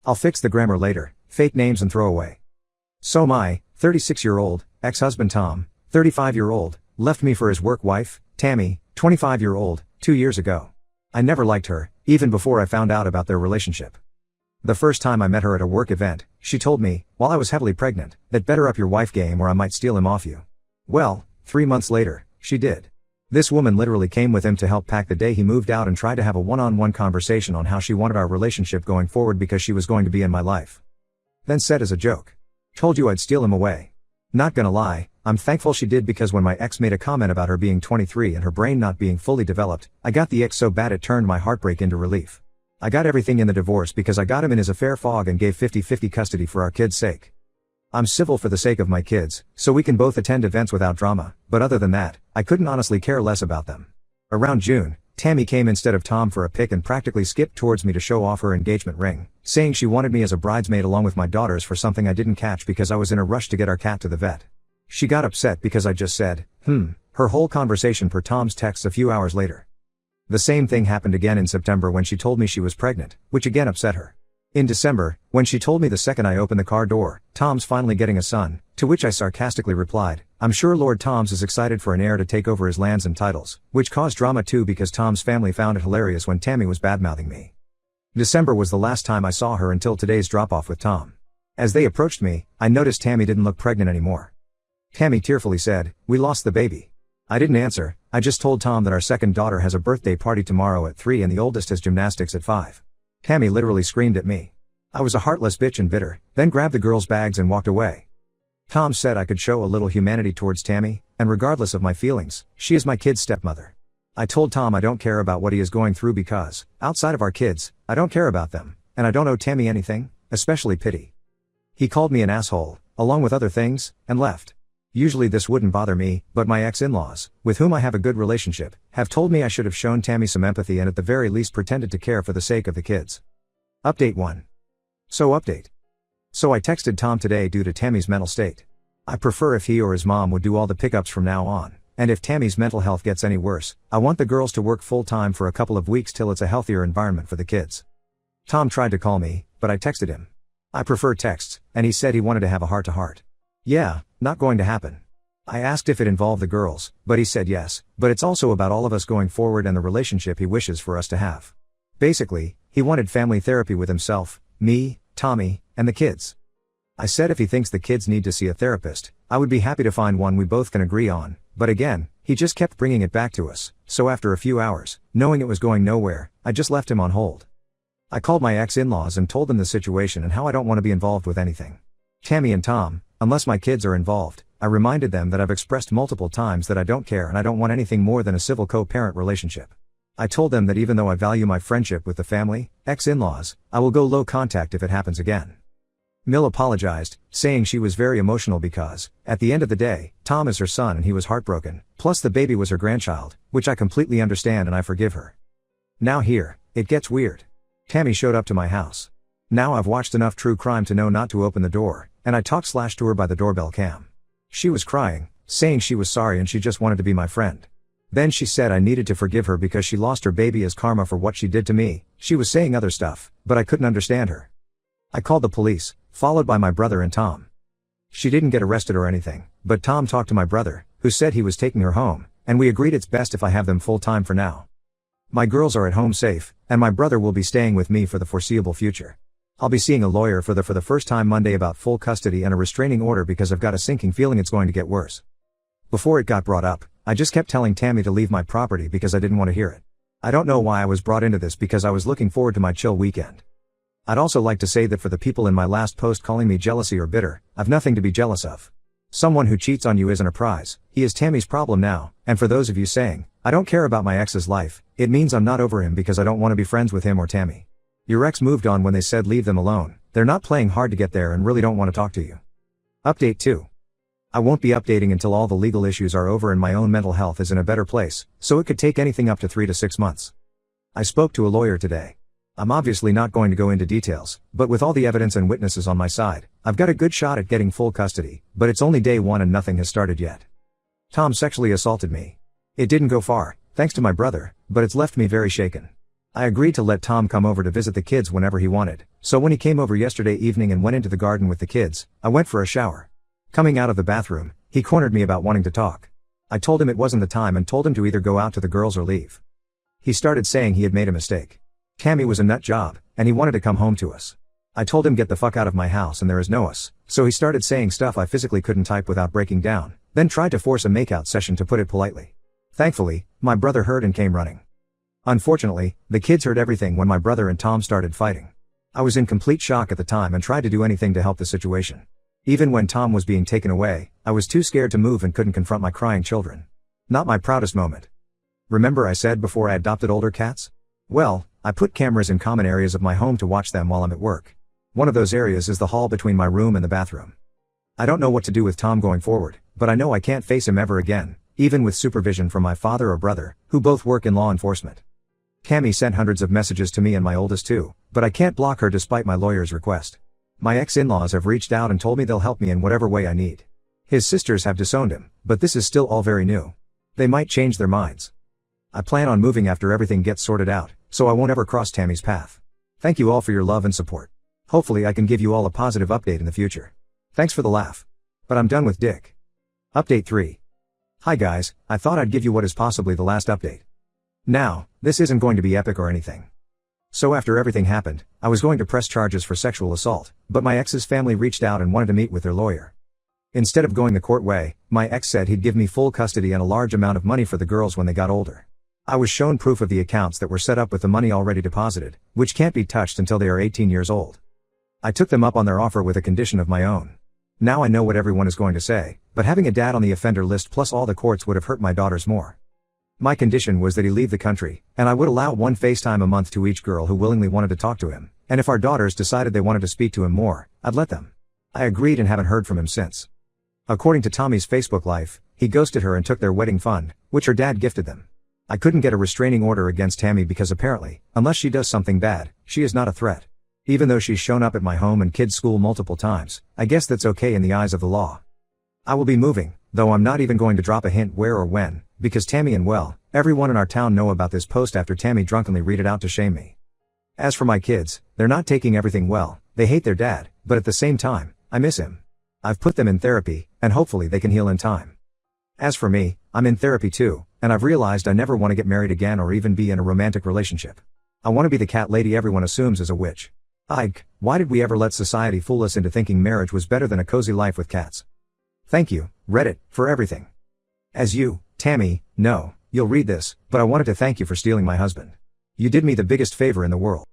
I'll fix the grammar later, fake names and throw away. So my 36-year-old ex-husband Tom, 35-year-old, left me for his work wife, Tammy, 25-year-old, 2 years ago. I never liked her, even before I found out about their relationship. The first time I met her at a work event, she told me, while I was heavily pregnant, that better up your wife game or I might steal him off you. Well, 3 months later, she did. This woman literally came with him to help pack the day he moved out and tried to have a one-on-one conversation on how she wanted our relationship going forward because she was going to be in my life. Then said as a joke, "Told you I'd steal him away." Not gonna lie, I'm thankful she did because when my ex made a comment about her being 23 and her brain not being fully developed, I got the ick so bad it turned my heartbreak into relief. I got everything in the divorce because I got him in his affair fog and gave 50-50 custody for our kids' sake. I'm civil for the sake of my kids, so we can both attend events without drama, but other than that, I couldn't honestly care less about them. Around June, Tammy came instead of Tom for a pic and practically skipped towards me to show off her engagement ring, saying she wanted me as a bridesmaid along with my daughters for something I didn't catch because I was in a rush to get our cat to the vet. She got upset because I just said, her whole conversation per Tom's texts a few hours later. The same thing happened again in September when she told me she was pregnant, which again upset her. In December, when she told me the second I opened the car door, Tom's finally getting a son, to which I sarcastically replied, I'm sure Lord Tom's is excited for an heir to take over his lands and titles, which caused drama too because Tom's family found it hilarious when Tammy was badmouthing me. December was the last time I saw her until today's drop-off with Tom. As they approached me, I noticed Tammy didn't look pregnant anymore. Tammy tearfully said, "We lost the baby." I didn't answer, I just told Tom that our second daughter has a birthday party tomorrow at 3 and the oldest has gymnastics at 5. Tammy literally screamed at me. I was a heartless bitch and bitter, then grabbed the girls' bags and walked away. Tom said I could show a little humanity towards Tammy, and regardless of my feelings, she is my kid's stepmother. I told Tom I don't care about what he is going through because, outside of our kids, I don't care about them, and I don't owe Tammy anything, especially pity. He called me an asshole, along with other things, and left. Usually this wouldn't bother me, but my ex-in-laws, with whom I have a good relationship, have told me I should have shown Tammy some empathy and at the very least pretended to care for the sake of the kids. Update 1. So I texted Tom today due to Tammy's mental state. I prefer if he or his mom would do all the pickups from now on, and if Tammy's mental health gets any worse, I want the girls to work full-time for a couple of weeks till it's a healthier environment for the kids. Tom tried to call me, but I texted him. I prefer texts, and he said he wanted to have a heart-to-heart. Yeah, not going to happen. I asked if it involved the girls, but he said yes, but it's also about all of us going forward and the relationship he wishes for us to have. Basically, he wanted family therapy with himself, me, Tommy, and the kids. I said if he thinks the kids need to see a therapist, I would be happy to find one we both can agree on, but again, he just kept bringing it back to us, so after a few hours, knowing it was going nowhere, I just left him on hold. I called my ex-in-laws and told them the situation and how I don't want to be involved with anything. Tammy and Tom, unless my kids are involved, I reminded them that I've expressed multiple times that I don't care and I don't want anything more than a civil co-parent relationship. I told them that even though I value my friendship with the family, ex-in-laws, I will go low contact if it happens again. Mill apologized, saying she was very emotional because, at the end of the day, Tom is her son and he was heartbroken, plus the baby was her grandchild, which I completely understand and I forgive her. Now here, it gets weird. Tammy showed up to my house. Now I've watched enough true crime to know not to open the door, and I talked to her by the doorbell cam. She was crying, saying she was sorry and she just wanted to be my friend. Then she said I needed to forgive her because she lost her baby as karma for what she did to me. She was saying other stuff, but I couldn't understand her. I called the police, followed by my brother and Tom. She didn't get arrested or anything, but Tom talked to my brother, who said he was taking her home, and we agreed it's best if I have them full-time for now. My girls are at home safe, and my brother will be staying with me for the foreseeable future. I'll be seeing a lawyer for the first time Monday about full custody and a restraining order because I've got a sinking feeling it's going to get worse. Before it got brought up, I just kept telling Tammy to leave my property because I didn't want to hear it. I don't know why I was brought into this because I was looking forward to my chill weekend. I'd also like to say that for the people in my last post calling me jealousy or bitter, I've nothing to be jealous of. Someone who cheats on you isn't a prize, he is Tammy's problem now, and for those of you saying, I don't care about my ex's life, it means I'm not over him because I don't want to be friends with him or Tammy. Your ex moved on when they said leave them alone, they're not playing hard to get there and really don't want to talk to you. Update 2. I won't be updating until all the legal issues are over and my own mental health is in a better place, so it could take anything up to 3 to 6 months. I spoke to a lawyer today. I'm obviously not going to go into details, but with all the evidence and witnesses on my side, I've got a good shot at getting full custody, but it's only day 1 and nothing has started yet. Tom sexually assaulted me. It didn't go far, thanks to my brother, but it's left me very shaken. I agreed to let Tom come over to visit the kids whenever he wanted, So when he came over yesterday evening and went into the garden with the kids, I went for a shower. Coming out of the bathroom, he cornered me about wanting to talk. I told him it wasn't the time and told him to either go out to the girls or leave. He started saying he had made a mistake. Tammy was a nut job, and he wanted to come home to us. I told him get the fuck out of my house and there is no us, so he started saying stuff I physically couldn't type without breaking down, then tried to force a makeout session to put it politely. Thankfully, my brother heard and came running. Unfortunately, the kids heard everything when my brother and Tom started fighting. I was in complete shock at the time and tried to do anything to help the situation. Even when Tom was being taken away, I was too scared to move and couldn't confront my crying children. Not my proudest moment. Remember I said before I adopted older cats? Well, I put cameras in common areas of my home to watch them while I'm at work. One of those areas is the hall between my room and the bathroom. I don't know what to do with Tom going forward, but I know I can't face him ever again, even with supervision from my father or brother, who both work in law enforcement. Tammy sent hundreds of messages to me and my oldest too, but I can't block her despite my lawyer's request. My ex-in-laws have reached out and told me they'll help me in whatever way I need. His sisters have disowned him, but this is still all very new. They might change their minds. I plan on moving after everything gets sorted out, so I won't ever cross Tammy's path. Thank you all for your love and support. Hopefully I can give you all a positive update in the future. Thanks for the laugh. But I'm done with Dick. Update 3. Hi guys, I thought I'd give you what is possibly the last update. Now, this isn't going to be epic or anything. So after everything happened, I was going to press charges for sexual assault, but my ex's family reached out and wanted to meet with their lawyer. Instead of going the court way, my ex said he'd give me full custody and a large amount of money for the girls when they got older. I was shown proof of the accounts that were set up with the money already deposited, which can't be touched until they are 18 years old. I took them up on their offer with a condition of my own. Now I know what everyone is going to say, but having a dad on the offender list plus all the courts would have hurt my daughters more. My condition was that he leave the country, and I would allow one FaceTime a month to each girl who willingly wanted to talk to him, and if our daughters decided they wanted to speak to him more, I'd let them. I agreed and haven't heard from him since. According to Tommy's Facebook life, he ghosted her and took their wedding fund, which her dad gifted them. I couldn't get a restraining order against Tammy because apparently, unless she does something bad, she is not a threat. Even though she's shown up at my home and kids' school multiple times, I guess that's okay in the eyes of the law. I will be moving, though I'm not even going to drop a hint where or when, because Tammy and everyone in our town know about this post after Tammy drunkenly read it out to shame me. As for my kids, they're not taking everything well, they hate their dad, but at the same time, I miss him. I've put them in therapy, and hopefully they can heal in time. As for me, I'm in therapy too, and I've realized I never want to get married again or even be in a romantic relationship. I want to be the cat lady everyone assumes is a witch. Ike, why did we ever let society fool us into thinking marriage was better than a cozy life with cats? Thank you, Reddit, for everything. As you, Tammy, know, you'll read this, but I wanted to thank you for stealing my husband. You did me the biggest favor in the world.